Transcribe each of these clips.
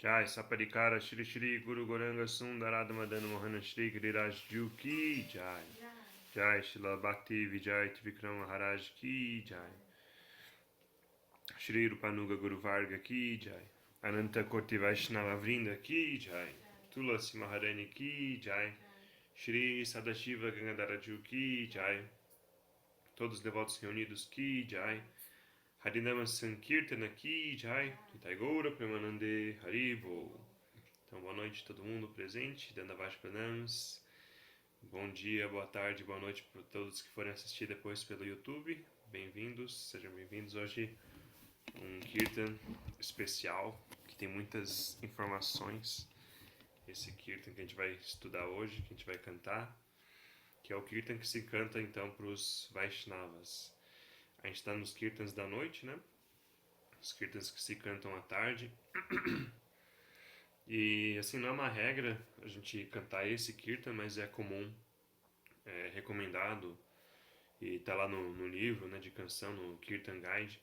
Jai Saparikara Shri Shri Guru Goranga Sundarada Madana Mohana Shri Giriraj Ju Ki Jai. Jai Shila Bhakti Vijay Trivikram Maharaj Ki Jai. Shri Rupanuga Guru Varga Ki Jai. Ananta Koti Vaishnava Vrinda Ki Jai. Tulasi Maharani Ki Jai. Shri Sadashiva Gangadhara Ju Ki Jai. Todos os devotos reunidos Ki Jai. Harinama Sankirtana Ki Jai. Taigora Premanande Haribo. Então, boa noite a todo mundo presente, Dandavash Pranams. Bom dia, boa tarde, boa noite para todos que forem assistir depois pelo YouTube. Bem-vindos, sejam bem-vindos. Hoje um Kirtan especial, que tem muitas informações. Esse Kirtan que a gente vai estudar hoje, que a gente vai cantar, que é o Kirtan que se canta então para os Vaishnavas. A gente está nos Kirtans da noite, né? Os Kirtans que se cantam à tarde. E assim, não é uma regra a gente cantar esse Kirtan, mas é comum, é recomendado, e tá lá no livro, né, de canção, no Kirtan Guide,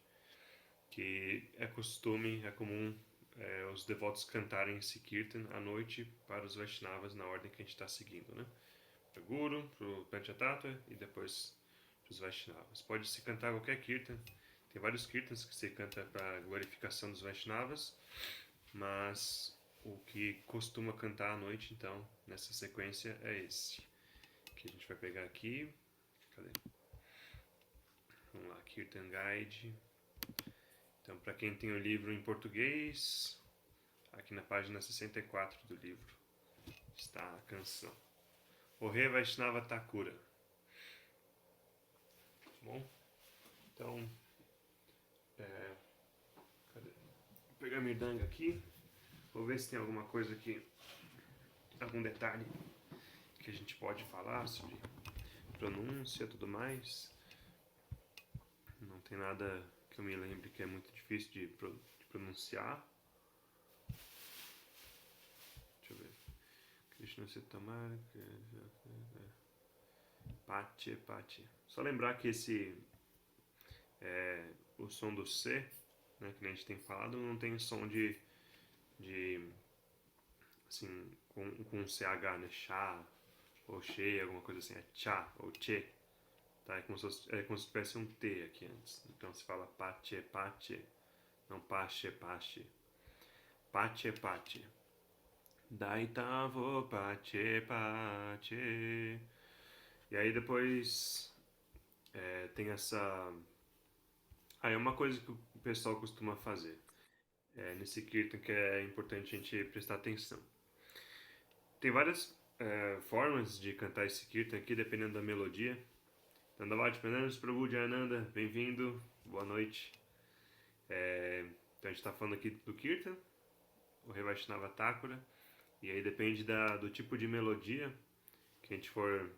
que é costume, é comum os devotos cantarem esse Kirtan à noite para os Vaishnavas na ordem que a gente está seguindo, né? Para o Guru, para o Panchatattva e depois para os Vaishnavas. Pode se cantar qualquer Kirtan, tem vários Kirtans que se canta para a glorificação dos Vaishnavas, mas o que costuma cantar à noite, então, nessa sequência é esse. Que a gente vai pegar aqui. Cadê? Vamos lá, Kirtan Guide. Então, para quem tem o livro em português, aqui na página 64 do livro está a canção. O Rei Vaishnava Thakura. Bom, então, cadê? Vou pegar a mirdanga aqui. Vou ver se tem alguma coisa aqui, algum detalhe que a gente pode falar sobre pronúncia e tudo mais. Não tem nada que eu me lembre que é muito difícil de pronunciar. Deixa eu ver. Krishna Setamara. Pache, Pache. Só lembrar que esse o som do C, né, que a gente tem falado, não tem som de assim, com CH, né? Chá ou che, alguma coisa assim. É chá ou che. Tá? É como se tivesse um T aqui antes. Então se fala pache, pache. Não pache, pache. Pache, pache. Daitavo pache, pache. E aí depois tem essa... é uma coisa que o pessoal costuma fazer. Nesse Kirtan que é importante a gente prestar atenção. Tem várias formas de cantar esse Kirtan aqui, dependendo da melodia. Dandavati Pranams, Prabhu Jayananda, bem-vindo, boa noite. Então a gente está falando aqui do Kirtan, o Rei Vaishnava Thakura, e aí depende do tipo de melodia que a gente for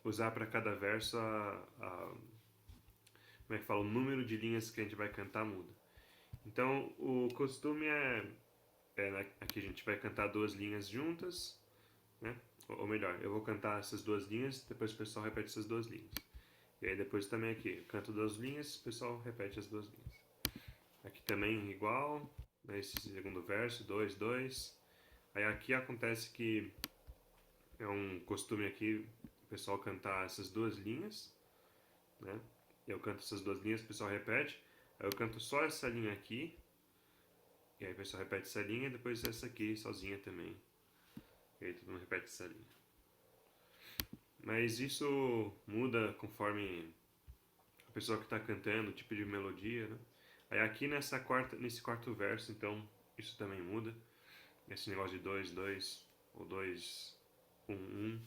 usar para cada verso, como é que fala, o número de linhas que a gente vai cantar muda. Então o costume aqui a gente vai cantar duas linhas juntas, né? Ou melhor, eu vou cantar essas duas linhas, depois o pessoal repete essas duas linhas. E aí depois também aqui, eu canto duas linhas, o pessoal repete as duas linhas. Aqui também igual, né, esse segundo verso, 2, 2. Aí aqui acontece que é um costume aqui o pessoal cantar essas duas linhas, né? Eu canto essas duas linhas, o pessoal repete. Aí eu canto só essa linha aqui, e aí o pessoal repete essa linha, e depois essa aqui sozinha também. E aí todo mundo repete essa linha. Mas isso muda conforme a pessoa que está cantando, o tipo de melodia, né? Aí aqui nesse quarto verso, então, isso também muda. Esse negócio de 2, 2, ou 2, 1, 1.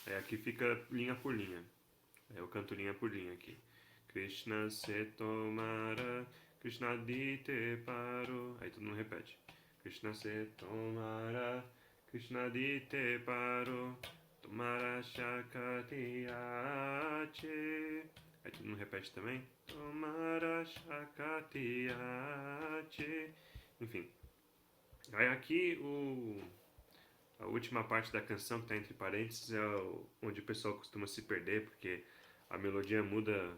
Aí aqui fica linha por linha. Aí eu canto linha por linha aqui. Krishna se tomara, Krishna dite paro. Aí todo mundo repete. Krishna se tomara, Krishna dite paro. Tomara shakati ache. Aí todo mundo repete também. Tomara shakati ache. Enfim. Aí aqui a última parte da canção que está entre parênteses é onde o pessoal costuma se perder, porque a melodia muda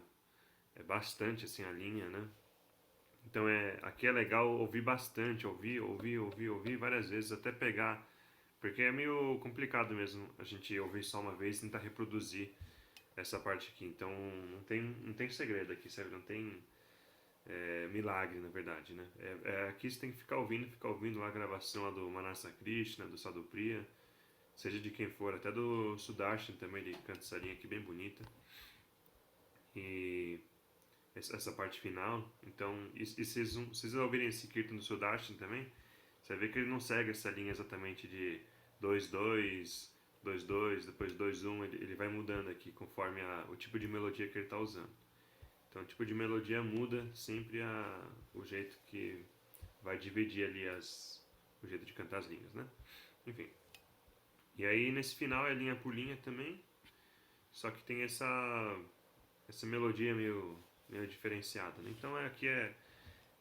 bastante assim a linha, né? Então aqui é legal ouvir bastante, ouvir várias vezes até pegar, porque é meio complicado mesmo a gente ouvir só uma vez e tentar reproduzir essa parte aqui. Então não tem segredo aqui, sabe? Não tem milagre, na verdade, né? Aqui você tem que ficar ouvindo lá a gravação lá do Manasa Krishna, do Sadhu Priya, seja de quem for, até do Sudarshan também, ele canta essa linha aqui bem bonita. E essa parte final, então, e se vocês ouvirem esse Kirtan do Sudarshan também, você vai ver que ele não segue essa linha exatamente de 2-2, 2-2, depois 2-1, ele vai mudando aqui conforme o tipo de melodia que ele está usando. Então, o tipo de melodia muda sempre o jeito que vai dividir ali o jeito de cantar as linhas, né? Enfim. E aí, nesse final é linha por linha também, só que tem essa melodia meio diferenciada, né? Então, aqui é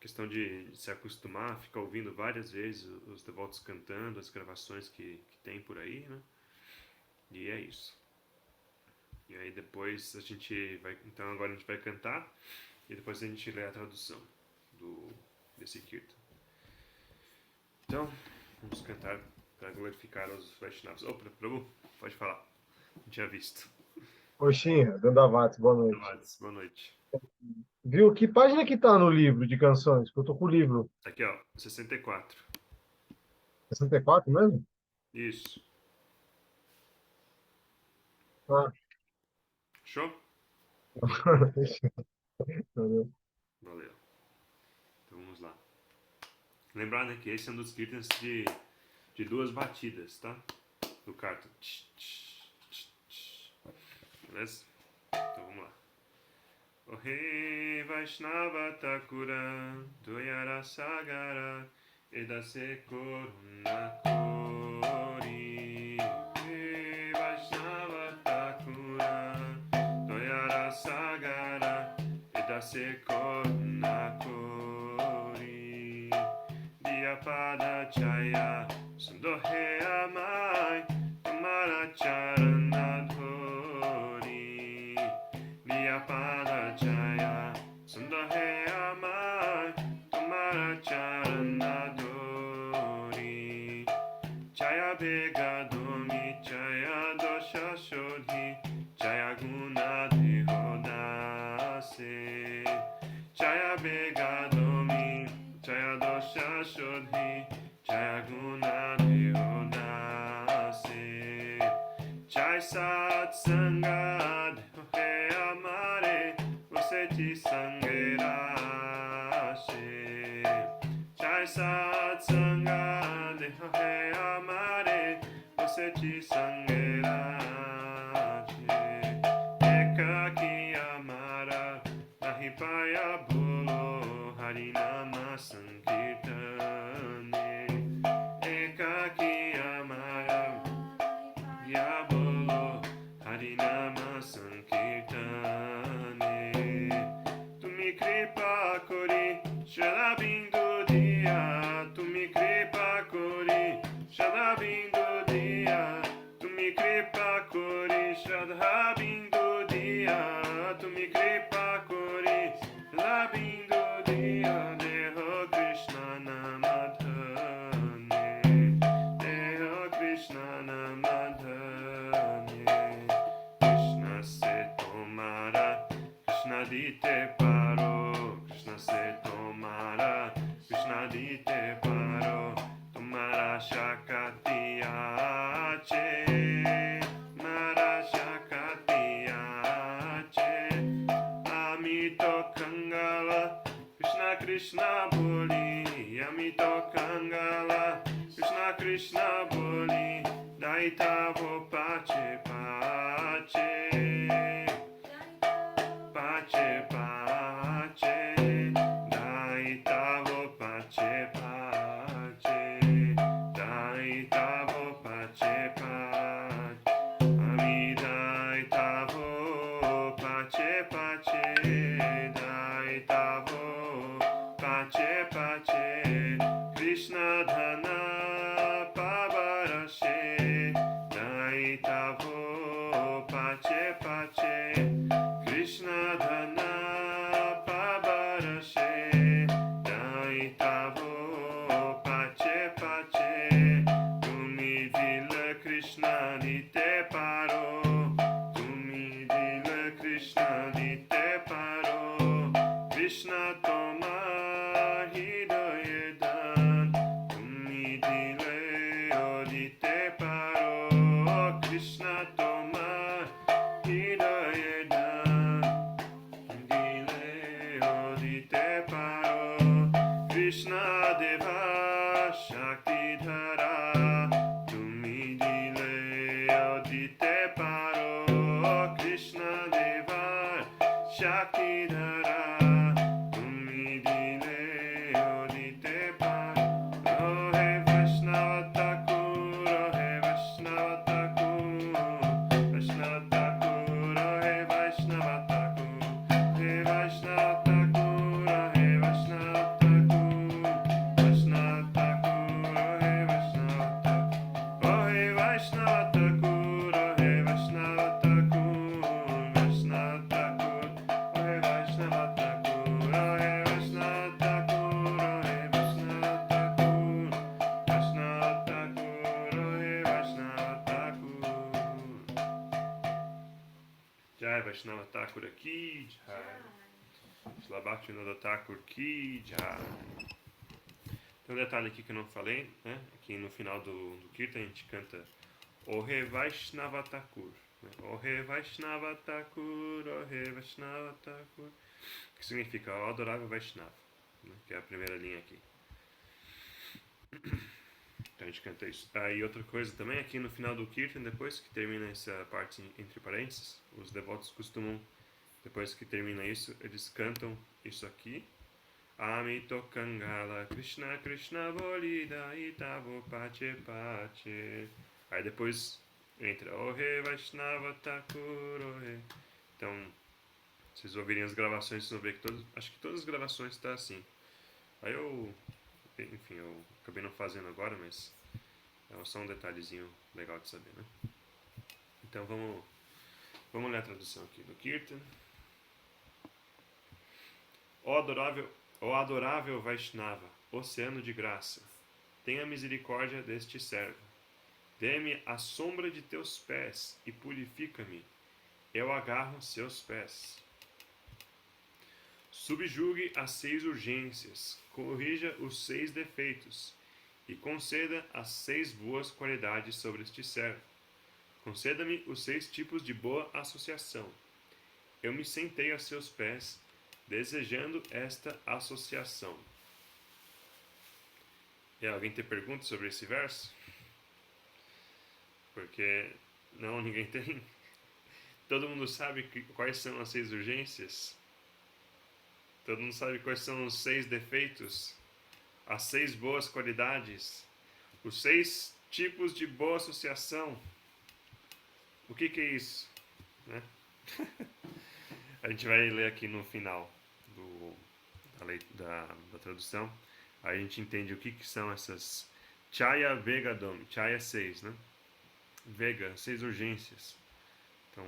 questão de se acostumar, ficar ouvindo várias vezes os devotos cantando, as gravações que tem por aí, né? E é isso. E aí depois a gente vai, então agora a gente vai cantar e depois a gente lê a tradução desse Kirtan. Então, vamos cantar para glorificar os Vaishnavas. Opa, Prabhu, pode falar. Não tinha visto. Oxinha, Dandavats, boa noite. Boa noite. Viu? Que página que tá no livro de canções? Que eu tô com o livro. Aqui, ó, 64. 64 mesmo? Isso. Ah, Show? Valeu. Valeu. Então vamos lá. Lembrar, né, que esse é um dos Kirtans de duas batidas, tá? Do cartão. Beleza? Então vamos lá. O rei Vaishnava Thakura, Doyara Sagara, Edase Koruna Kori. Rei Vaishnava Thakura, Doyara Sagara, Edase Koruna Kori. Diapada Chaya, Sundohe Amai, Tamara Charana Dhori. Diapada Chaya, Sundohe Amai, Tamara Charana Dhori. Chaya Bega Domi, Chaya Dosha Shodhi, Chaya Guna Dehodase. Chaya Bega Domi, Chaya Dosha Shodhi, Chaya Guna Dehodase. Chai Sat Sangha Dehohe Amare, Você te sangueirashe. Chai Sat Sangha Dehohe Amare, Você te sangueirashe. Ekaki Amara, Nahipaya Bolo, Harinama Sankirtane. Ekaki Amara, Yabolo, Harinama Sankirtane. Tu mi kripa kori, Shalabindu dia. Tu mi kripa kori, Shalabindu dia. Tu mi kripa kori, Shalabindu dia. Tu mi kripa kori, Shalabindu dia. Deho Krishna Namadhane. Deho Krishna Namadhane. Krishna se tomara, Krishna dite paro. Krishna se tomara, Krishna dite paro. Tomara Shakati Ache, Mara Shakati Ache. Amito Kangala, Krishna Krishna Boli. Amito Kangala, Krishna Krishna Boli. Daitavo Pache Pache. Pache Pache. Daitavo Pache Pache. Daitavo Pache Pache. Amidaitavo Pache Pache. Daitavo Pache Pache. Krishna Dhana Pavarashe. Daitavo Pache Pache. Krishna Dhana Pavarashe. Krishna Deva Shaktidhara, tumi dile odite paro. Krishna Deva Shaktidhara, tumi dile odite paro. Rohe Vaishnava Thakur, Rohe Vaishnava Thakur, Vaishnava Thakur, Rohe Vaishnava Thakur, He Vaishnava Thakur, Rohe Vaishnava Thakur, Vaishnava Thakur, Rohe Vaishnava Thakur, Rohe Vaishnava Thakur, Rohe Vaishnava Thakur, Vaishnava Thakur, Rohe Vaishnava Thakur, Rohe Vaishnava Thakur, Rohe Vaishnava Thakur, Vaishnava Thakur, Rohe Vaishnava Thakur. Jai Vaishnava Thakur aqui, Jai. Shila Bhaktivinoda Thakur ki Jai. Tem um detalhe aqui que eu não falei, né? Aqui no final do Kirtan a gente canta Ohe Vaishnava Thakur, né? Ohe Vaishnava Thakur, Ohe Vaishnava Thakur, que significa o adorável Vaishnava, né? Que é a primeira linha aqui. Então a gente canta isso. E outra coisa também, aqui no final do Kirtan, depois que termina essa parte entre parênteses, os devotos costumam, depois que termina isso, eles cantam isso aqui. Amito Kangala Krishna Krishna Bolida Itavo Pache Pache. Aí depois entra Ohe Vaishnava Thakur Ohe. Então, se vocês ouvirem as gravações, vocês vão ver que acho que todas as gravações estão assim. Aí enfim, eu acabei não fazendo agora, mas é só um detalhezinho legal de saber, né? Então vamos ler a tradução aqui do Kirtan. Ó adorável Vaishnava, oceano de graça, tenha misericórdia deste servo. Dê-me a sombra de teus pés e purifica-me. Eu agarro seus pés. Subjugue as 6 urgências, corrija os 6 defeitos e conceda as 6 boas qualidades sobre este servo. Conceda-me os 6 tipos de boa associação. Eu me sentei a seus pés, desejando esta associação. E alguém tem perguntas sobre esse verso? Porque não, ninguém tem. Todo mundo sabe quais são as 6 urgências? Todo mundo sabe quais são os 6 defeitos? As 6 boas qualidades? Os 6 tipos de boa associação? O que é isso? Né? A gente vai ler aqui no final da tradução. Aí a gente entende o que são essas Chaya Vega Dom. Chaya 6, né? Vega, 6 urgências. Então,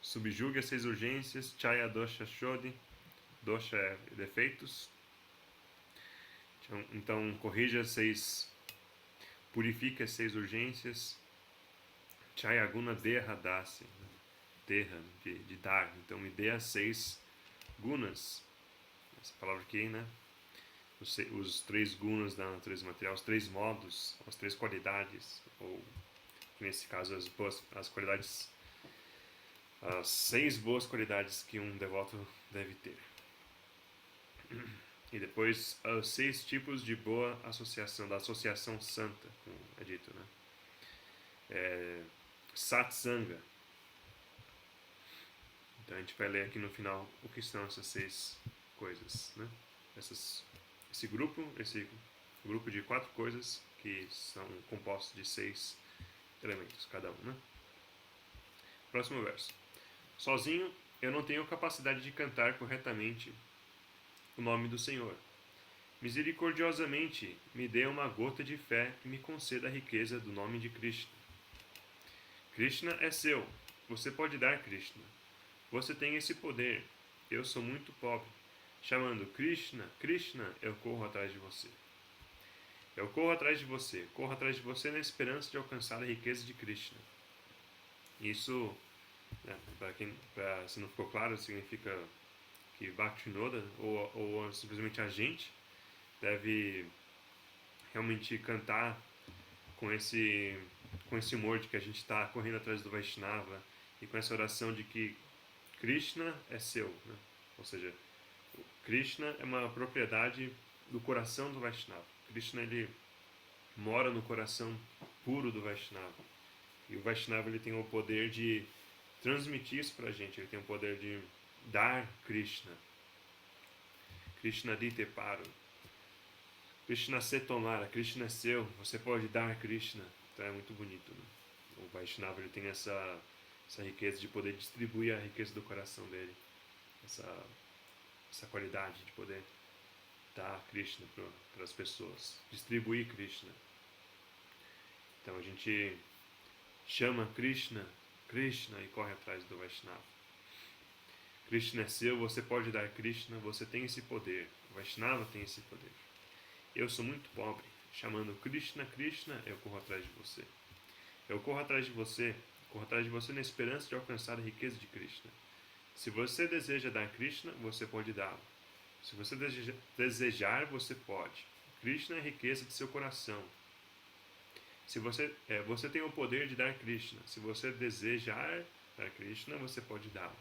subjugue as 6 urgências. Chaya Dosha Shodhi. Dosha é defeitos. Então corrija as 6. Purifique as 6 urgências. Chaya Guna Deha Dasi. Terra, de dar. Então me dê as 6 gunas. Essa palavra aqui, né? Os 3 gunas da natureza material, os 3 modos, as 3 qualidades, ou nesse caso as qualidades, as 6 boas qualidades que um devoto deve ter. E depois os 6 tipos de boa associação, da associação santa, como é dito, né? Satsanga. Então a gente vai ler aqui no final o que são essas 6 coisas, né? Esse grupo de 4 coisas que são compostos de 6 elementos cada um, né? Próximo verso. Sozinho eu não tenho capacidade de cantar corretamente o nome do Senhor. Misericordiosamente me dê uma gota de fé e me conceda a riqueza do nome de Krishna. Krishna é seu. Você pode dar, Krishna. Você tem esse poder. Eu sou muito pobre. Chamando Krishna, Krishna, eu corro atrás de você. Eu corro atrás de você. Corro atrás de você na esperança de alcançar a riqueza de Krishna. Isso, né, se não ficou claro, significa que Bhaktivinoda, ou simplesmente a gente, deve realmente cantar com esse humor de que a gente está correndo atrás do Vaishnava e com essa oração de que Krishna é seu, né? Ou seja, Krishna é uma propriedade do coração do Vaishnava. Krishna, ele mora no coração puro do Vaishnava. E o Vaishnava, ele tem o poder de transmitir isso pra gente. Ele tem o poder de dar Krishna. Krishna dite paro. Krishna se tomara, Krishna é seu, você pode dar Krishna. Então é muito bonito, né? O Vaishnava, ele tem essa riqueza de poder distribuir a riqueza do coração dele. Essa qualidade de poder dar Krishna para as pessoas. Distribuir Krishna. Então a gente chama Krishna, Krishna e corre atrás do Vaishnava. Krishna é seu, você pode dar Krishna, você tem esse poder. O Vaishnava tem esse poder. Eu sou muito pobre, chamando Krishna, Krishna, eu corro atrás de você. Eu corro atrás de você na esperança de alcançar a riqueza de Krishna. Se você deseja dar Krishna, você pode dá-lo. Se você desejar, você pode. Krishna é a riqueza de seu coração. Se você tem o poder de dar Krishna. Se você desejar dar Krishna, você pode dá-lo.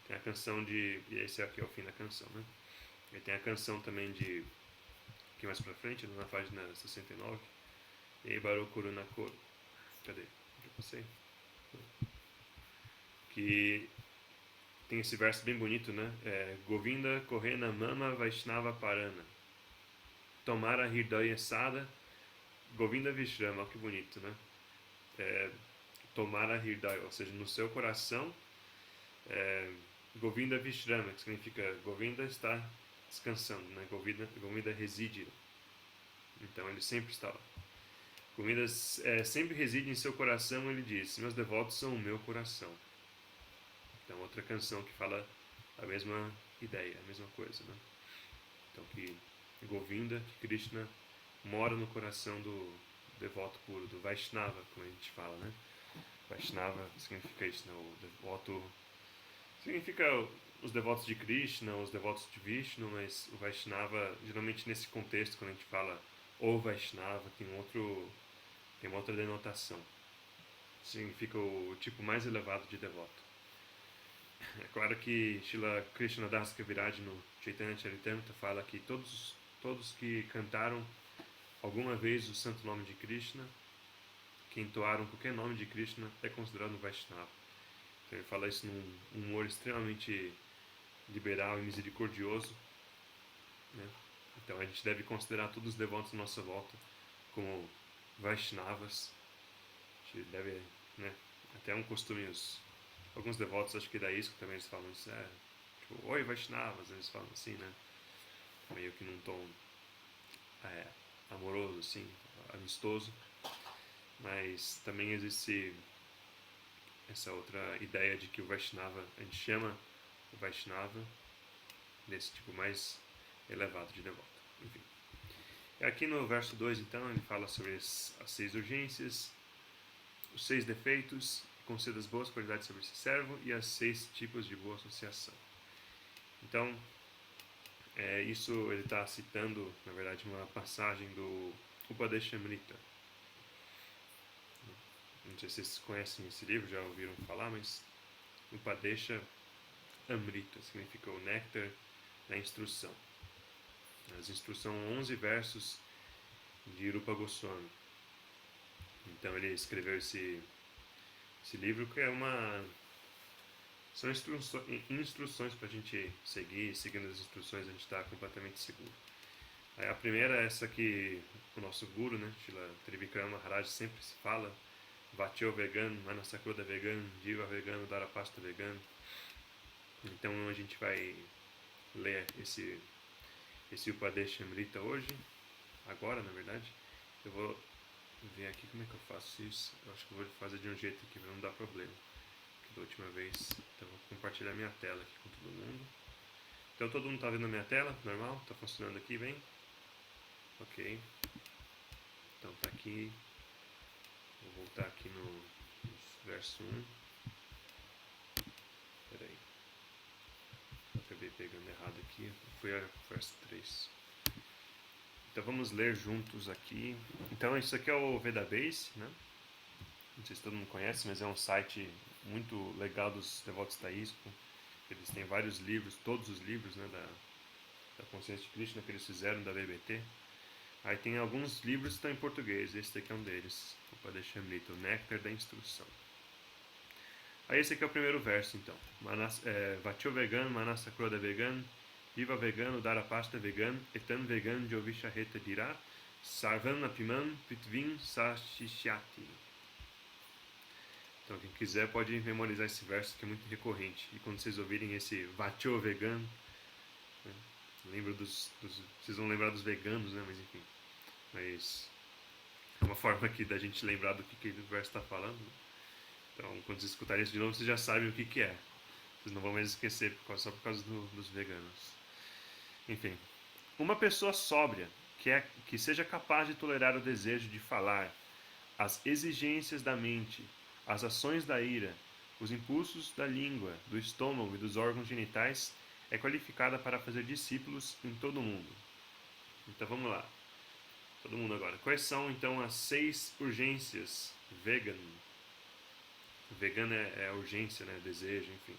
Tem a canção de... E esse aqui é o fim da canção, né? E tem a canção também de... Aqui mais pra frente, na página 69. E Baru Kuruna Koro. Cadê? Já passei. Que tem esse verso bem bonito, né? Govinda Korena Mama Vaishnava Parana. Tomara Hridaya Sada Govinda Vishrama. Olha que bonito, né? Tomara Hridaya, ou seja, no seu coração. Govinda Vishrama, que significa Govinda está descansando, né? Govinda reside. Então ele sempre está lá. Govinda sempre reside em seu coração, ele diz, meus devotos são o meu coração. Então outra canção que fala a mesma ideia, a mesma coisa, né? Então que Govinda, que Krishna mora no coração do devoto puro, do Vaishnava, como a gente fala, né? Vaishnava significa isso, né? O devoto significa os devotos de Krishna, os devotos de Vishnu, mas o Vaishnava, geralmente nesse contexto, quando a gente fala o Vaishnava, tem uma outra denotação. Significa o tipo mais elevado de devoto. É claro que Srila Krishnadas Kaviraj no Chaitanya Charitamrita fala que todos que cantaram alguma vez o santo nome de Krishna, que entoaram qualquer nome de Krishna, é considerado Vaishnava. Então ele fala isso num humor extremamente liberal e misericordioso, né? Então a gente deve considerar todos os devotos à nossa volta como Vaishnavas. A gente deve, né? Até um costume, alguns devotos, acho que da ISKCON também eles falam isso, tipo, oi Vaishnavas, eles falam assim, né? Meio que num tom amoroso, assim, amistoso. Mas também existe essa outra ideia de que o Vaishnava, a gente chama o Vaishnava desse tipo mais elevado de devoto. Enfim. Aqui no verso 2, então, ele fala sobre as 6 urgências, os 6 defeitos, conceda as boas qualidades sobre esse servo e as 6 tipos de boa associação. Então, isso ele está citando, na verdade, uma passagem do Upadeshamrita. Não sei se vocês conhecem esse livro, já ouviram falar, mas Upadesha Amrita significa o néctar da instrução. As instruções são 11 versos de Rupa Goswami. Então ele escreveu esse livro que são instruções para a gente seguir, seguindo as instruções a gente está completamente seguro. Aí a primeira é essa que o nosso guru, né, Srila Trivikrama Maharaj sempre se fala, Vatyo vegan, Manasakroda vegan, Jiva vegan, Dharapasta vegan. Então a gente vai ler esse Upadeshamrita hoje, agora na verdade. Eu vou ver aqui como é que eu faço isso. Eu acho que eu vou fazer de um jeito que não dá problema. Que da última vez, então eu vou compartilhar minha tela aqui com todo mundo. Então todo mundo está vendo a minha tela, normal? Está funcionando aqui bem? Ok. Então tá aqui. Vou voltar aqui no verso 1. Peraí. Acabei pegando errado aqui. Foi o verso 3. Então vamos ler juntos aqui. Então isso aqui é o Vedabase, né? Não sei se todo mundo conhece, mas é um site muito legal dos devotos da ISKCON. Eles têm vários livros, todos os livros, né, da consciência de Krishna que eles fizeram da BBT. Aí tem alguns livros que estão em português, esse daqui é um deles. Opa, deixa eu abrir, o Néctar da Instrução. Aí esse aqui é o primeiro verso, então. Vacho vegan, manasa kroda vegan, viva vegan, udara pasta vegan, etan vegan, jovishareta dirá, sarvan apiman, pitvin sashishyati. Então quem quiser pode memorizar esse verso que é muito recorrente. E quando vocês ouvirem esse Vacho vegan, né, vocês vão lembrar dos veganos, né? Mas enfim. Mas é uma forma aqui da gente lembrar do que o verso está falando. Então, quando vocês escutarem isso de novo, vocês já sabem o que é. Vocês não vão mais esquecer só por causa dos veganos. Enfim. Uma pessoa sóbria, que seja capaz de tolerar o desejo de falar, as exigências da mente, as ações da ira, os impulsos da língua, do estômago e dos órgãos genitais, é qualificada para fazer discípulos em todo o mundo. Então vamos lá. Todo mundo agora. Quais são então as 6 urgências vegan? Vegan é urgência, né? Desejo, enfim.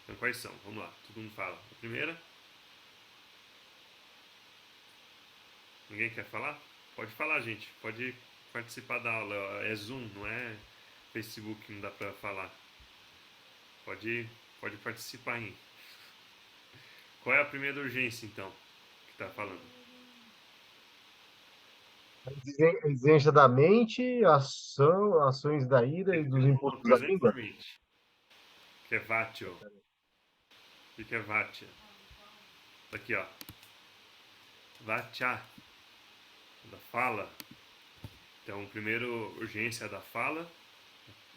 Então quais são? Vamos lá. Todo mundo fala. A primeira. Ninguém quer falar? Pode falar, gente. Pode participar da aula. É Zoom, não é Facebook, não dá pra falar. Pode participar aí. Qual é a primeira urgência, então, que tá falando? A exigência da mente, ações da ira Tem e que ter dos uma impulsos da coisa antes da língua. mente. Que é Vatyo. O que é Vatya? Aqui, ó. Vatya. Da fala. Então, primeiro urgência é da fala.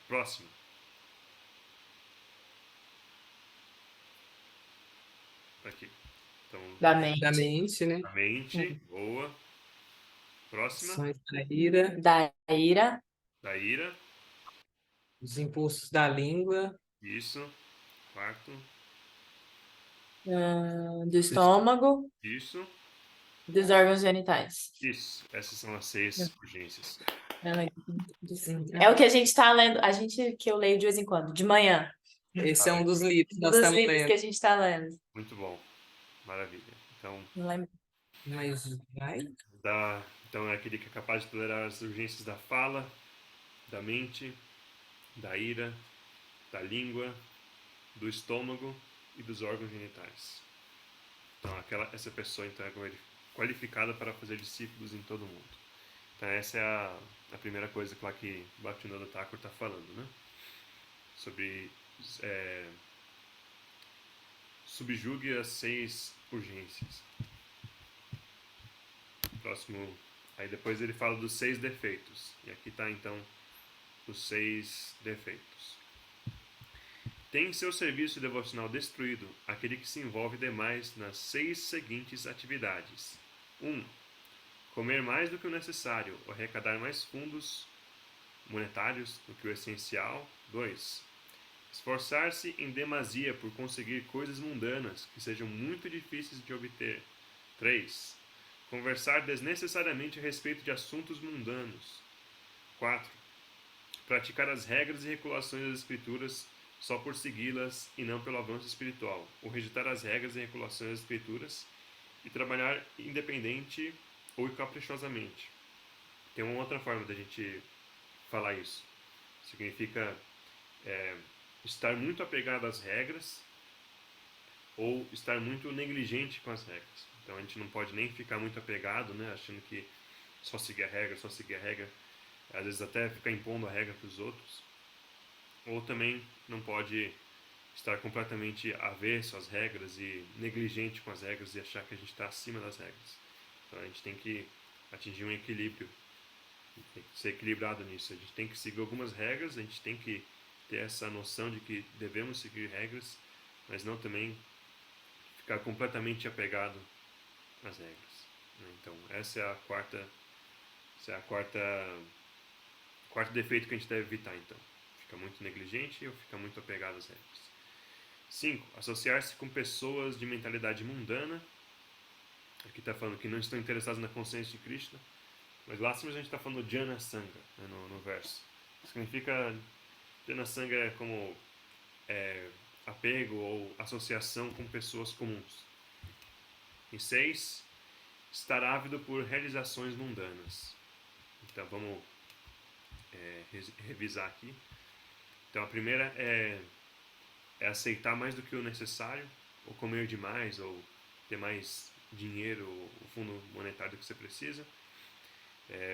Próximo. Aqui. Então, Da Da mente. mente, né? a mente. Boa. Próxima. Ações da ira, Da ira. Da ira. os impulsos da língua, Isso. Quarto. Do estômago. Isso. Dos órgãos genitais. Isso. Essas são as 6 urgências. É o que a gente tá lendo, que eu leio de vez em quando, de manhã. esse é um dos livros que nós Dos estamos livros que lendo. a gente tá lendo. Muito bom. Maravilha. Então, Não lembro. Mas vai? então é aquele que é capaz de tolerar as urgências da fala, da mente, da ira, da língua, do estômago e dos órgãos genitais. Então, essa pessoa então, é qualificada para fazer discípulos em todo mundo. Então, essa é a primeira coisa lá que Bhaktivinoda Thakur está falando, né? Sobre subjugue as 6 urgências. Próximo. Aí depois ele fala dos 6 defeitos. E aqui está então os 6 defeitos. Tem seu serviço devocional destruído aquele que se envolve demais nas 6 seguintes atividades. 1. Comer mais do que o necessário ou arrecadar mais fundos monetários do que o essencial. 2. Esforçar-se em demasia por conseguir coisas mundanas que sejam muito difíceis de obter. 3. Conversar desnecessariamente a respeito de assuntos mundanos. 4. Praticar as regras e regulações das escrituras só por segui-las e não pelo avanço espiritual, ou rejeitar as regras e regulações das escrituras e trabalhar independente ou caprichosamente. Tem uma outra forma da gente falar isso. Significa estar muito apegado às regras ou estar muito negligente com as regras. Então a gente não pode nem ficar muito apegado, né, achando que só seguir a regra, às vezes até ficar impondo a regra para os outros. Ou também não pode estar completamente avesso às regras e negligente com as regras e achar que a gente está acima das regras. Então a gente tem que atingir um equilíbrio, tem que ser equilibrado nisso. A gente tem que seguir algumas regras, a gente tem que ter essa noção de que devemos seguir regras, mas não também ficar completamente apegado às regras. Então essa é a quarta quarto defeito que a gente deve evitar, então. Fica muito negligente ou fica muito apegado às regras. 5. Associar-se com pessoas de mentalidade mundana. Aqui está falando que não estão interessados na consciência de Krishna. Mas lá simplesmente está falando Jana Sangha, né, no verso. Significa, Jana Sangha é como apego ou associação com pessoas comuns. E 6, estar ávido por realizações mundanas. Então vamos revisar aqui. Então a primeira é aceitar mais do que o necessário, ou comer demais, ou ter mais dinheiro, o fundo monetário que você precisa.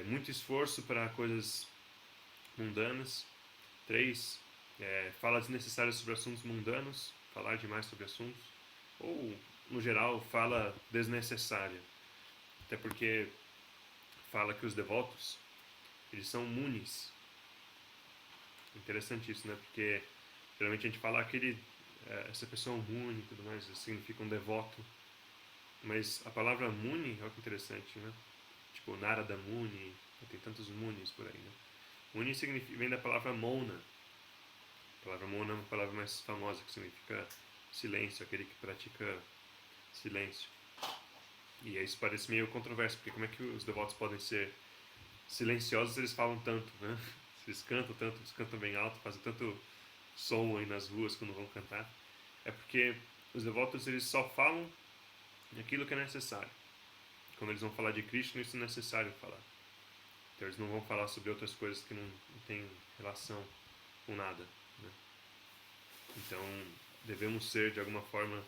Muito esforço para coisas mundanas. 3, fala desnecessárias sobre assuntos mundanos, falar demais sobre assuntos. Ou, no geral, fala desnecessária. Até porque fala que os devotos, eles são munis. Interessante isso, né? Porque geralmente a gente fala essa pessoa é um muni e tudo mais, isso significa um devoto. Mas a palavra muni, olha que interessante, né? Tipo, Narada Muni, tem tantos munis por aí, né? Muni vem da palavra mona. A palavra mona é uma palavra mais famosa, que significa silêncio, aquele que pratica silêncio. E isso parece meio controverso, porque como é que os devotos podem ser silenciosos se eles falam tanto, né? Se eles cantam tanto, eles cantam bem alto, fazem tanto som aí nas ruas quando vão cantar. É porque os devotos, eles só falam aquilo que é necessário. Quando eles vão falar de Krishna, isso é necessário falar. Então eles não vão falar sobre outras coisas que não têm relação com nada, né? Então devemos ser, de alguma forma,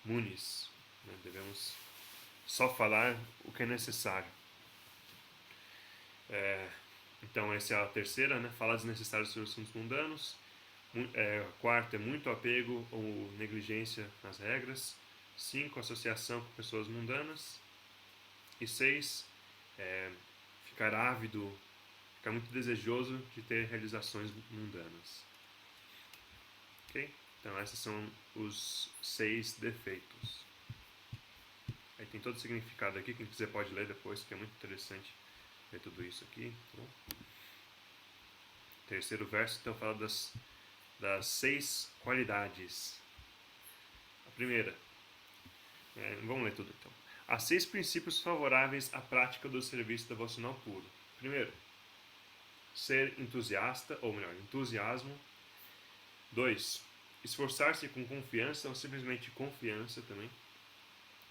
munis, né? Devemos só falar o que é necessário. Então essa é a terceira, né? Falar desnecessários sobre assuntos mundanos. A quarta é muito apego ou negligência nas regras. 5, associação com pessoas mundanas. E 6, ficar ávido, ficar muito desejoso de ter realizações mundanas. Ok? Então esses são os 6 defeitos. Aí tem todo o significado aqui, quem quiser pode ler depois, que é muito interessante ver tudo isso aqui. Tá bom? Terceiro verso, então, fala das 6 qualidades. A primeira, vamos ler tudo então. Há 6 princípios favoráveis à prática do serviço devocional puro. Primeiro, ser entusiasta, ou melhor, entusiasmo. 2, esforçar-se com confiança, ou simplesmente confiança também.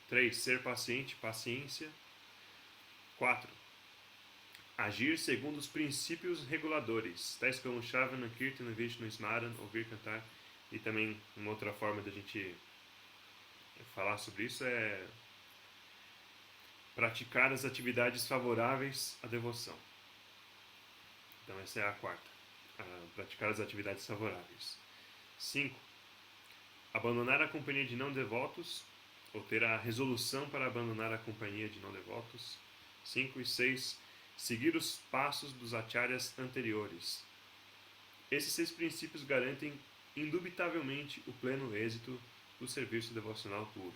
3, ser paciente, paciência. 4, agir segundo os princípios reguladores, tais como Shravana, Kirtana, Vishnu, Smaran, ouvir, cantar. E também uma outra forma da gente falar sobre isso é praticar as atividades favoráveis à devoção. Então essa é a quarta. Praticar as atividades favoráveis. 5, abandonar a companhia de não devotos, ou ter a resolução para abandonar a companhia de não devotos. 5 e 6, seguir os passos dos acharyas anteriores. Esses 6 princípios garantem indubitavelmente o pleno êxito do serviço devocional puro.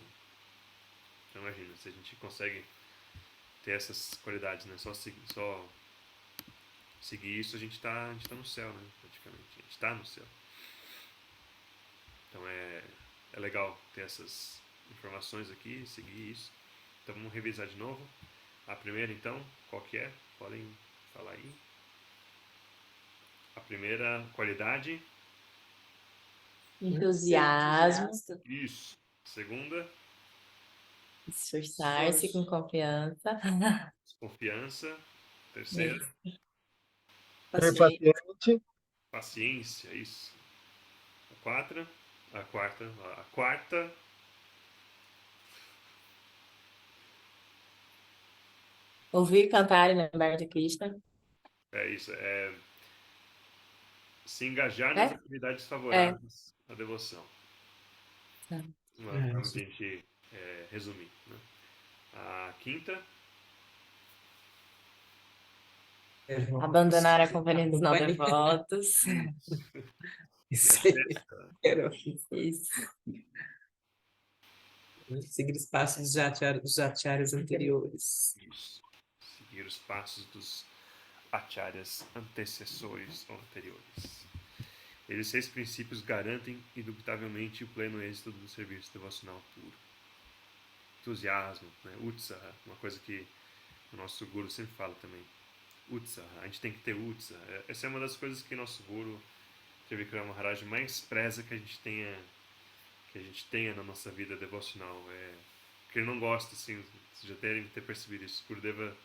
Então imagina, se a gente consegue ter essas qualidades, né? Só seguir isso, a gente tá no céu, né? Praticamente. A gente está no céu. Então é legal ter essas informações aqui, seguir isso. Então vamos revisar de novo. A primeira, então, qual que é? Podem falar aí. A primeira qualidade. Entusiasmo, Isso. Segunda, esforçar-se com confiança. confiança. Terceira, Ser Paciente. paciente. paciência. Isso. A quarta, Ouvir, cantar e lembrar de Krishna. é isso. Se engajar nas É? atividades favoráveis à devoção. Tá. Uma forma de a gente resumir, né? A quinta, Abandonar a companhia dos não devotos. e a Isso aí, sexta, era Isso. seguir os passos dos acharyas anteriores. isso. Seguir os passos dos acharyas antecessores ou anteriores. Esses 6 princípios garantem indubitavelmente o pleno êxito do serviço devocional puro. Entusiasmo, né? Utsaha, uma coisa que o nosso guru sempre fala também. Utsaha, a gente tem que ter utsaha. Essa é uma das coisas que nosso guru, Trivikrama Maharaj, mais preza que a gente tenha na nossa vida devocional. porque ele não gosta, assim, vocês já devem ter percebido isso. Gurudeva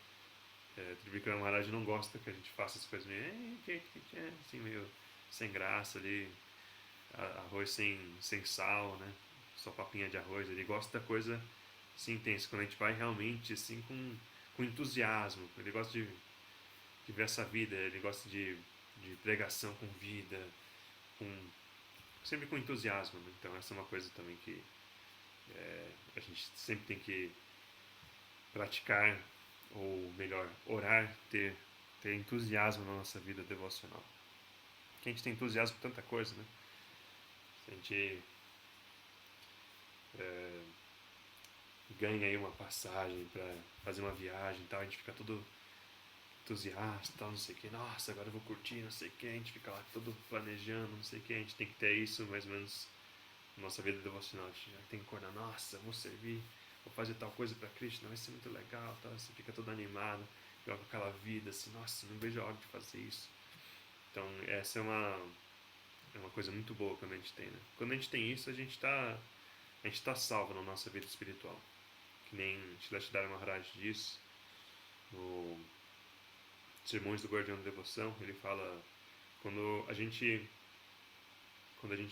Trivikram Maharaj não gosta que a gente faça as coisas meio, assim, meio sem graça ali, arroz sem sal, né? Só papinha de arroz. Ele gosta da coisa assim intensa, quando a gente vai realmente assim com entusiasmo. Ele gosta de ver essa vida, ele gosta de pregação com vida, sempre com entusiasmo. Né? Então essa é uma coisa também que a gente sempre tem que praticar, ou melhor, orar, ter entusiasmo na nossa vida devocional. Porque a gente tem entusiasmo por tanta coisa, né? Se a gente ganha aí uma passagem para fazer uma viagem e tal, a gente fica todo entusiasta, tal, não sei o que, nossa, agora eu vou curtir, não sei o que, a gente fica lá todo planejando, não sei o que, a gente tem que ter isso mais ou menos na nossa vida devocional, a gente já tem que acordar, nossa, vou servir, vou fazer tal coisa para Krishna, vai ser muito legal, tal, você fica todo animado, joga aquela vida assim, nossa, não vejo a hora de fazer isso. Então essa é uma coisa muito boa quando a gente tem, né? Quando a gente tem isso, a gente tá salvo na nossa vida espiritual. Que nem Shilashidhara Maharaj diz no Sermões do Guardião da Devoção, ele fala quando a gente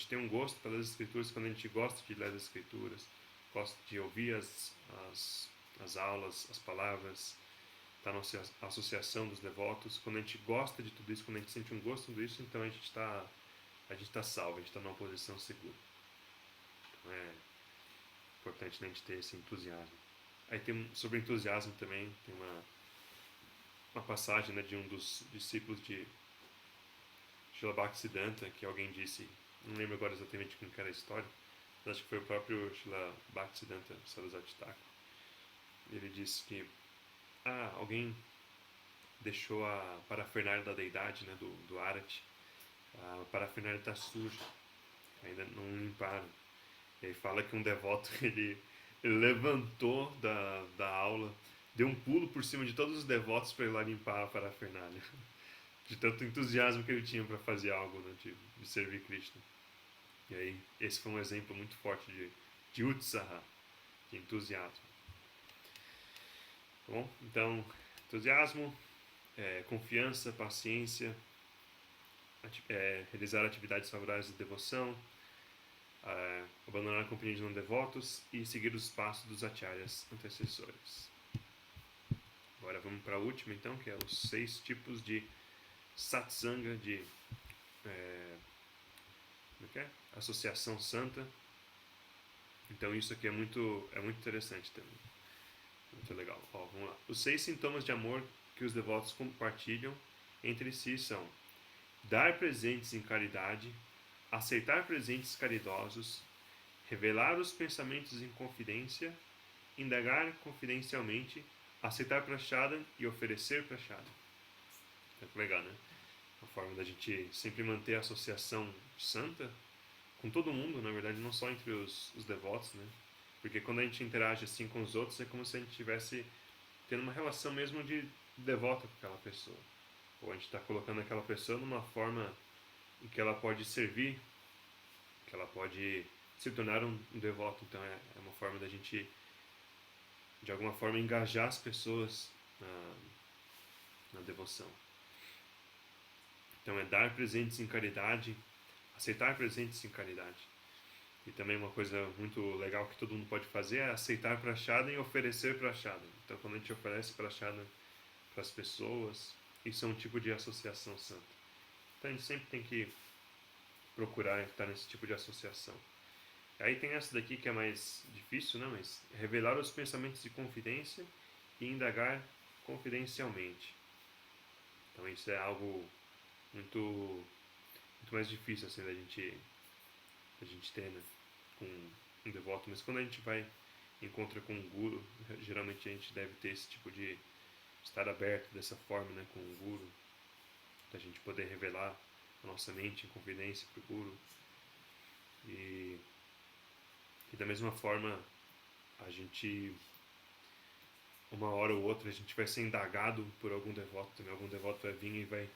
tem um gosto pelas escrituras, quando a gente gosta de ler as escrituras, gosta de ouvir as aulas, as palavras, tá na associação dos devotos, quando a gente gosta de tudo isso, quando a gente sente um gosto de tudo isso, então a gente está salvo, a gente está numa posição segura. Então é importante, né, a gente ter esse entusiasmo. Aí tem sobre entusiasmo também, tem uma passagem, né, de um dos discípulos de Srila Bhaktisiddhanta, que alguém disse, não lembro agora exatamente como que era a história, mas acho que foi o próprio Srila Bhaktisiddhanta Sarasvati Thakur. Ele disse que alguém deixou a parafernália da deidade, né, do Arati, a parafernália está suja, ainda não limparam. E aí fala que um devoto, ele levantou da aula, deu um pulo por cima de todos os devotos para ir lá limpar a parafernália. De tanto entusiasmo que ele tinha para fazer algo, né, de servir Krishna. E aí, esse foi um exemplo muito forte de utsaha, de entusiasmo. Tá bom? Então, entusiasmo, confiança, paciência, realizar atividades favoráveis de devoção, abandonar a companhia de não devotos e seguir os passos dos acharyas antecessores. Agora vamos para a última, então, que é os 6 tipos de satsanga, de associação santa. Então isso aqui é muito interessante também, muito legal. Vamos lá. Os 6 sintomas de amor que os devotos compartilham entre si são: dar presentes em caridade, aceitar presentes caridosos, revelar os pensamentos em confidência, indagar confidencialmente, aceitar prachada e oferecer prachada. Muito legal, né? Uma forma da gente sempre manter a associação santa com todo mundo, na verdade, não só entre os devotos, né? Porque quando a gente interage assim com os outros, é como se a gente estivesse tendo uma relação mesmo de devoto com aquela pessoa. Ou a gente está colocando aquela pessoa numa forma em que ela pode servir, que ela pode se tornar um devoto. Então é uma forma da gente, de alguma forma, engajar as pessoas na devoção. Então é dar presentes em caridade, aceitar presentes em caridade. E também uma coisa muito legal que todo mundo pode fazer é aceitar prachada e oferecer prachada. Então quando a gente oferece prachada para as pessoas, isso é um tipo de associação santa. Então a gente sempre tem que procurar estar nesse tipo de associação. Aí tem essa daqui que é mais difícil, né? Mas revelar os pensamentos de confidência e indagar confidencialmente. Então isso é algo muito mais difícil assim da gente ter, né, com um devoto. Mas quando a gente encontra com um guru, geralmente a gente deve ter esse tipo de estar aberto dessa forma, né, com o guru, da gente poder revelar a nossa mente em confidência para o guru. E da mesma forma, a gente, uma hora ou outra, a gente vai ser indagado por algum devoto também. Algum devoto vai vir e vai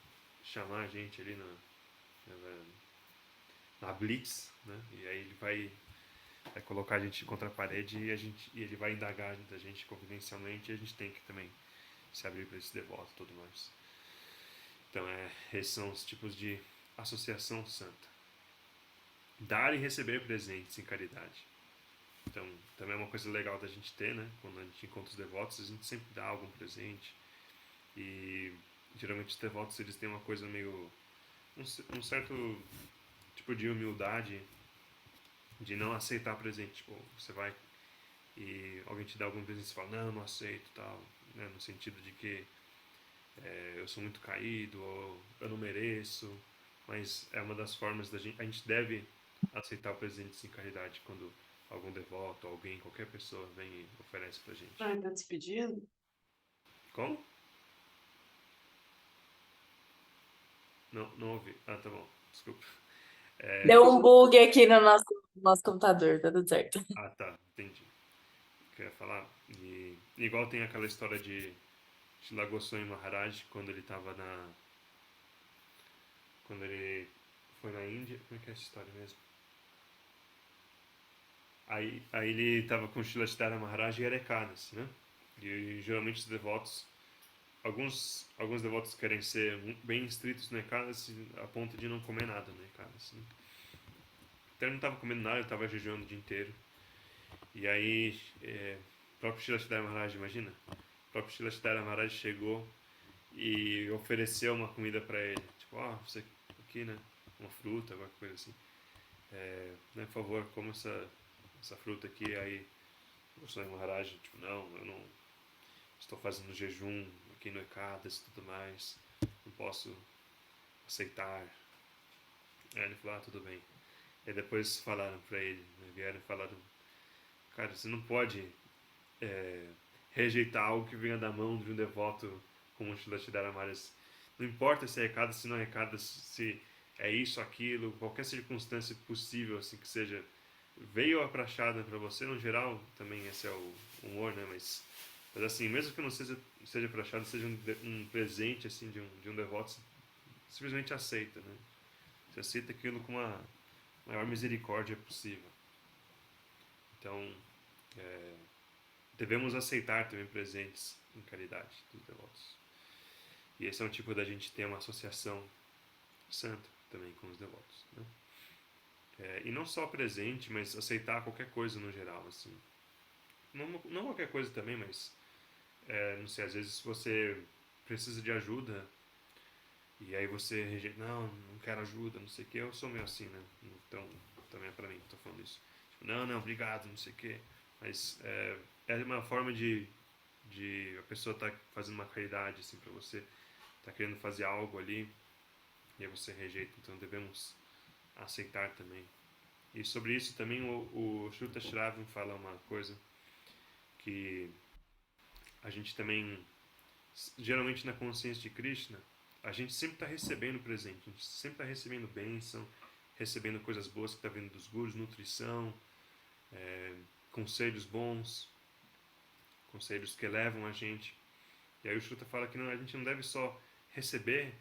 chamar a gente ali na blitz, né? E aí ele vai é colocar a gente contra a parede e ele vai indagar da gente confidencialmente e a gente tem que também se abrir para esse devoto e tudo mais. Então, esses são os tipos de associação santa. Dar e receber presentes em caridade. Então, também é uma coisa legal da gente ter, né? Quando a gente encontra os devotos, a gente sempre dá algum presente. E geralmente os devotos, eles têm uma coisa meio... um certo tipo de humildade de não aceitar presente. Tipo, você vai e alguém te dá algum presente e você fala, não aceito, tal, né? No sentido de que eu sou muito caído, ou eu não mereço, mas é uma das formas da gente, a gente deve aceitar presentes em caridade quando algum devoto, alguém, qualquer pessoa vem e oferece pra gente. Ah, tá despedindo? Como? Não ouvi. Ah, tá bom, desculpa. Deu um bug aqui no nosso computador, tá tudo certo. Ah, tá, entendi. O que eu ia falar? E igual tem aquela história de Shila Goswami Maharaj, quando ele tava quando ele foi na Índia. Como é que é essa história mesmo? Aí ele tava com Shila Siddhara Maharaj e Erekadas, né? E geralmente os devotos, alguns devotos querem ser bem estritos no Ekadas a ponto de não comer nada no Ekadas, né? Então ele não tava comendo nada, ele tava jejuando o dia inteiro. E aí, o próprio Shila Siddhara Maharaj, imagina? O próprio Shila Siddhara Maharaj chegou e ofereceu uma comida para ele. Tipo, você aqui, né? Uma fruta, alguma coisa assim. Né, por favor, coma essa fruta aqui. Aí o Swami Maharaj, tipo, não, eu não estou fazendo jejum aqui no Ekadas e tudo mais. Não posso aceitar. Aí ele falou, tudo bem. E depois falaram para ele, né, vieram e falaram, cara, você não pode rejeitar algo que venha da mão de um devoto como o Shila Siddhara Maharaj. Não importa se é recado, se não é recado, se é isso, aquilo, qualquer circunstância possível, assim, que seja, veio a prachada para você, no geral, também esse é o humor, né, mas assim, mesmo que não seja prachada, seja um presente, assim, de um devoto, você simplesmente aceita, né, você aceita aquilo com a maior misericórdia possível. Então, devemos aceitar também presentes em caridade dos devotos. E esse é um tipo da gente ter uma associação santa também com os devotos, né? E não só presente, mas aceitar qualquer coisa no geral, assim. Não qualquer coisa também, mas não sei, às vezes você precisa de ajuda e aí você rejeita, não quero ajuda, não sei o que, eu sou meio assim, né? Então, também é pra mim que tô falando isso. Tipo, não, obrigado, não sei o que. Mas é uma forma de a pessoa tá fazendo uma caridade, assim, pra você, tá querendo fazer algo ali e aí você rejeita, então devemos aceitar também. E sobre isso também o Shruta Shravan fala uma coisa que a gente também, geralmente na consciência de Krishna, a gente sempre está recebendo presente, a gente sempre está recebendo bênção, recebendo coisas boas que está vindo dos gurus, nutrição, conselhos bons, conselhos que elevam a gente. E aí o Shruta fala que a gente não deve só receber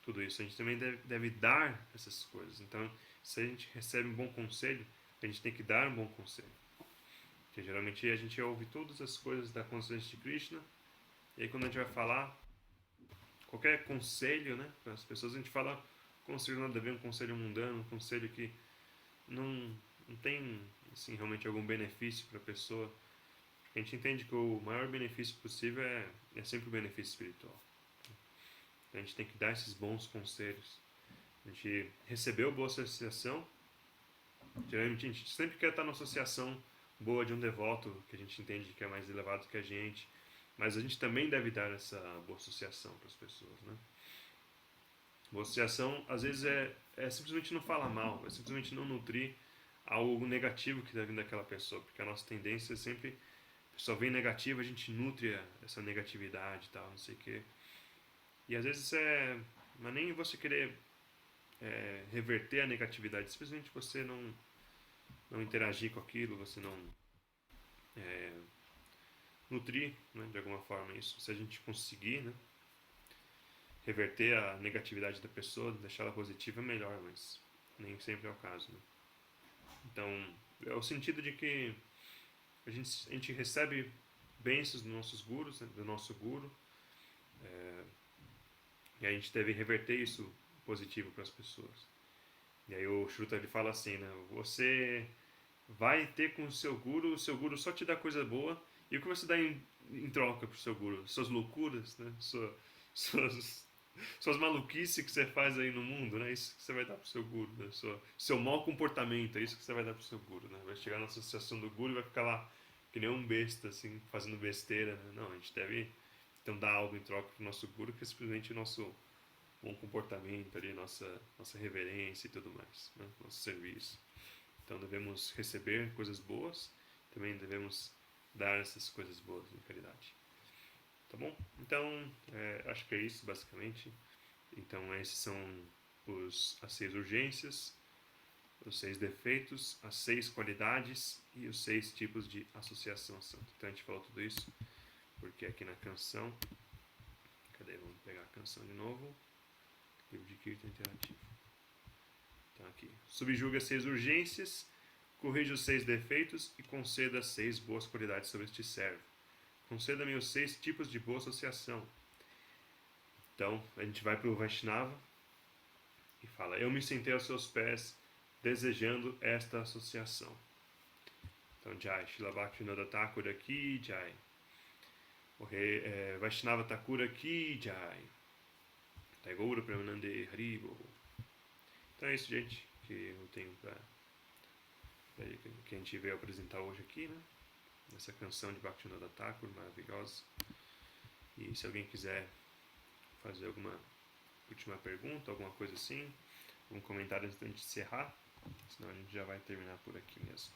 tudo isso, a gente também deve dar essas coisas. Então, se a gente recebe um bom conselho, a gente tem que dar um bom conselho. Porque geralmente a gente ouve todas as coisas da consciência de Krishna, e aí quando a gente vai falar qualquer conselho, né, para as pessoas, a gente fala conselho nada a ver, um conselho mundano, um conselho que não tem assim, realmente algum benefício para a pessoa. A gente entende que o maior benefício possível é sempre o benefício espiritual. A gente tem que dar esses bons conselhos. A gente recebeu boa associação. Geralmente a gente sempre quer estar numa associação boa de um devoto que a gente entende que é mais elevado que a gente. Mas a gente também deve dar essa boa associação para as pessoas, né? Boa associação, às vezes, é simplesmente não falar mal, é simplesmente não nutrir algo negativo que está vindo daquela pessoa. Porque a nossa tendência é sempre, a pessoa vem negativa, a gente nutre essa negatividade e tal, não sei o quê. E às vezes não é nem você querer reverter a negatividade, simplesmente você não interagir com aquilo, você não nutrir, né, de alguma forma isso. Se a gente conseguir, né, reverter a negatividade da pessoa, deixar ela positiva, é melhor, mas nem sempre é o caso, né? Então, É o sentido de que a gente recebe bênçãos dos nossos gurus, né, do nosso guru, e a gente deve reverter isso positivo para as pessoas. E aí o Shruta ele fala assim, né? Você vai ter com o seu guru só te dá coisa boa, e o que você dá em troca pro seu guru? Suas loucuras, né? Suas maluquices que você faz aí no mundo, né? Isso que você vai dar pro seu guru, né? Seu mau comportamento, é isso que você vai dar pro seu guru, né? Vai chegar na associação do guru e vai ficar lá que nem um besta, assim, fazendo besteira, né? Não, a gente deve então dar algo em troca pro nosso guru, que é simplesmente o nosso bom comportamento ali, nossa reverência e tudo mais, né? Nosso serviço. Então devemos receber coisas boas, também devemos dar essas coisas boas em caridade. Tá bom? Então, acho que é isso basicamente. Então esses são as 6 urgências, os 6 defeitos, as 6 qualidades e os 6 tipos de associação santa. Então a gente falou tudo isso porque aqui na canção, cadê? Vamos pegar a canção de novo. Livro de Kirtan interativo. Então aqui. Subjuga as 6 urgências, corrija os 6 defeitos e conceda as 6 boas qualidades sobre este servo. Conceda-me os 6 tipos de boa associação. Então, a gente vai para o Vaishnava e fala: eu me sentei aos seus pés desejando esta associação. Então, Jai, Srila Bhaktivinoda Thakur aqui, Jai. O rei Vaishnava Thakur aqui, Jai. Tagoura Premanande Haribo. Então é isso, gente, que eu tenho que a gente veio apresentar hoje aqui, né? Essa canção de Bhaktivinoda Thakur, maravilhosa. E se alguém quiser fazer alguma última pergunta, alguma coisa assim, algum comentário antes de encerrar, senão a gente já vai terminar por aqui mesmo.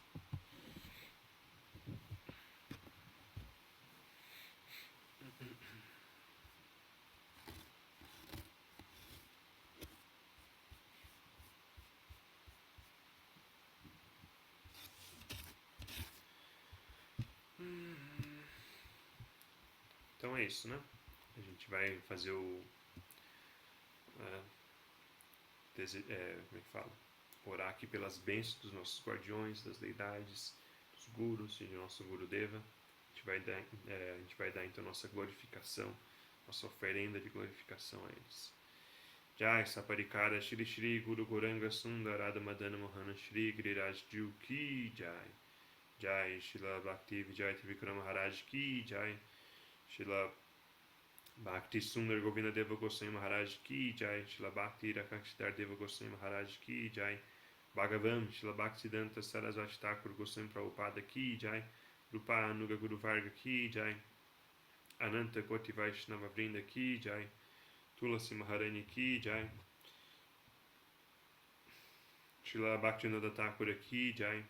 Então é isso, né? A gente vai fazer como é que fala? Orar aqui pelas bênçãos dos nossos guardiões, das deidades, dos gurus e do nosso Gurudeva. A gente vai dar então nossa glorificação, nossa oferenda de glorificação a eles. Jai Saparikara Shri Shri Guru Goranga Sundarada Madana Mohana Shri Giriraj Jiu Ki Jai. Jai Srila Bhakti Vijay Trivikrama Maharaj Ki Jai. Srila Bhakti Sundar Govinda Deva Goswami Maharaj Ki Jai. Srila Bhakti Rakshidhar Deva Goswami Maharaj Ki Jai. Bhagavan Srila Bhaktisiddhanta Sarasvati Thakur Goswami Prabhupada Ki Jai. Rupa Anuga Guru Varga Ki Jai. Ananta Koti Vaishnava Vrinda Ki Jai. Tulasi Maharani Ki Jai. Srila Bhaktivinoda Thakur Ki Jai.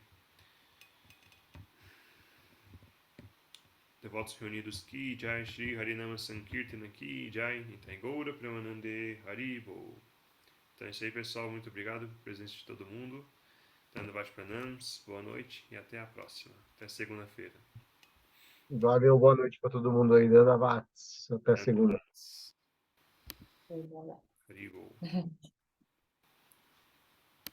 Devotos reunidos Ki Jai. Shri Harinama Sankirtana Ki Jai. Nitai Gaura Premanande Haribo. Então é isso aí, pessoal. Muito obrigado pela presença de todo mundo. Dandavati Pranams. Boa noite e até a próxima. Até segunda-feira. Valeu, boa noite para todo mundo aí, Dana Vats. Até segunda. Haribo.